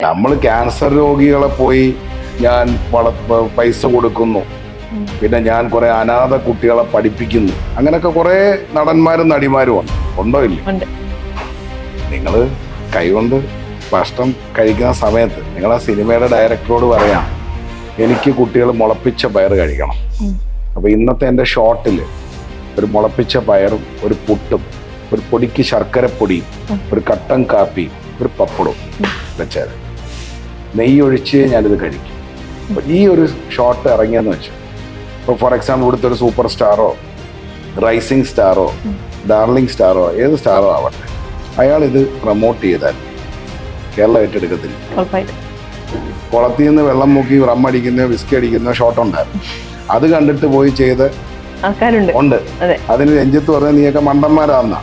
നമ്മൾ ക്യാൻസർ രോഗികളെ പോയി ഞാൻ പൈസ കൊടുക്കുന്നു, പിന്നെ ഞാൻ കുറെ അനാഥ കുട്ടികളെ പഠിപ്പിക്കുന്നു, അങ്ങനെയൊക്കെ കുറെ നടന്മാരും നടിമാരും ഉണ്ടോ ഇല്ലേ? നിങ്ങൾ കൈകൊണ്ട് ഭക്ഷണം കഴിക്കുന്ന സമയത്ത് നിങ്ങൾ ആ സിനിമയുടെ ഡയറക്ടറോട് പറയാം, എനിക്ക് കുട്ടികൾ മുളപ്പിച്ച പയർ കഴിക്കണം. അപ്പൊ ഇന്നത്തെ എൻ്റെ ഷോട്ടിൽ ഒരു മുളപ്പിച്ച പയറും ഒരു പുട്ടും ഒരു പൊടിക്ക് ശർക്കരപ്പൊടിയും ഒരു കട്ടൻ കാപ്പിയും ഒരു പപ്പടവും വെച്ചാൽ നെയ്യ് ഒഴിച്ച് ഞാനിത് കഴിക്കും. അപ്പൊ ഈ ഒരു ഷോട്ട് ഇറങ്ങിയെന്ന് വെച്ചു, ഇപ്പോൾ ഫോർ എക്സാമ്പിൾ ഇവിടുത്തെ ഒരു സൂപ്പർ സ്റ്റാറോ റൈസിങ് സ്റ്റാറോ ഡാർലിംഗ് സ്റ്റാറോ ഏത് സ്റ്റാറോ ആവട്ടെ, അയാൾ ഇത് പ്രൊമോട്ട് ചെയ്താൽ കേരളം ഏറ്റെടുക്കത്തില്ല. കുളത്തിൽ നിന്ന് വെള്ളം മുക്കി റം അടിക്കുന്ന വിസ്കി അടിക്കുന്ന ഷോട്ട് ഉണ്ടായിരുന്നു. അത് കണ്ടിട്ട് പോയി ചെയ്ത് ഉണ്ട്. അതിന് രഞ്ജിത്ത് പറഞ്ഞ നീയൊക്കെ മണ്ടന്മാരാന്ന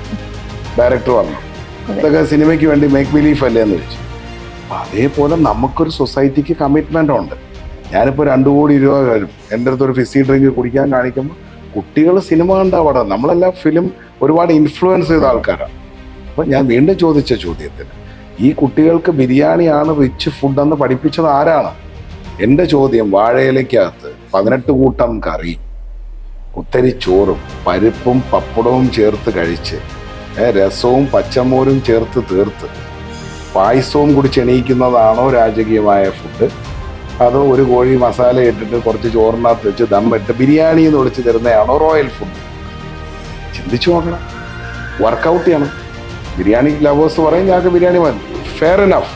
ഡയറക്ടർ പറഞ്ഞു, ഇതൊക്കെ സിനിമയ്ക്ക് വേണ്ടി മേക്ക് ബിലീഫ് അല്ലേ എന്ന് ചോദിച്ചു. അതേപോലെ നമുക്കൊരു സൊസൈറ്റിക്ക് കമ്മിറ്റ്മെന്റ് ഉണ്ട്. ഞാനിപ്പോൾ 2 കോടി രൂപ വരും എൻ്റെ അടുത്ത് ഒരു ഫിസി ഡ്രിങ്ക് കുടിക്കാൻ കാണിക്കുമ്പോൾ കുട്ടികൾ സിനിമ കണ്ടാ അവിടെ നമ്മളെല്ലാം ഫിലിം ഒരുപാട് ഇൻഫ്ലുവൻസ് ചെയ്ത ആൾക്കാരാണ്. അപ്പം ഞാൻ വീണ്ടും ചോദിച്ച ചോദ്യത്തിന്, ഈ കുട്ടികൾക്ക് ബിരിയാണിയാണ് റിച്ച് ഫുഡെന്ന് പഠിപ്പിച്ചത് ആരാണ്? എൻ്റെ ചോദ്യം, വാഴയിലയ്ക്കകത്ത് 18 കൂട്ടം കറി, കുത്തരി ചോറും പരിപ്പും പപ്പടവും ചേർത്ത് കഴിച്ച് രസവും പച്ചമോരും ചേർത്ത് തീർത്ത് പായസവും കൂടി ചെണിയിക്കുന്നതാണോ രാജകീയമായ ഫുഡ്? അതോ ഒരു കോഴി മസാല ഇട്ടിട്ട് കുറച്ച് ചോറിനകത്ത് വെച്ച് ദമ്മിട്ട് ബിരിയാണി എന്ന് വിളിച്ച് തരുന്നതാണോ റോയൽ ഫുഡ്? ചിന്തിച്ചു നോക്കണം, വർക്കൗട്ട് ചെയ്യണം. ബിരിയാണി ലവേഴ്സ് പറയും ഞങ്ങൾക്ക് ബിരിയാണി മതി, ഫെയർ ഇനഫ്.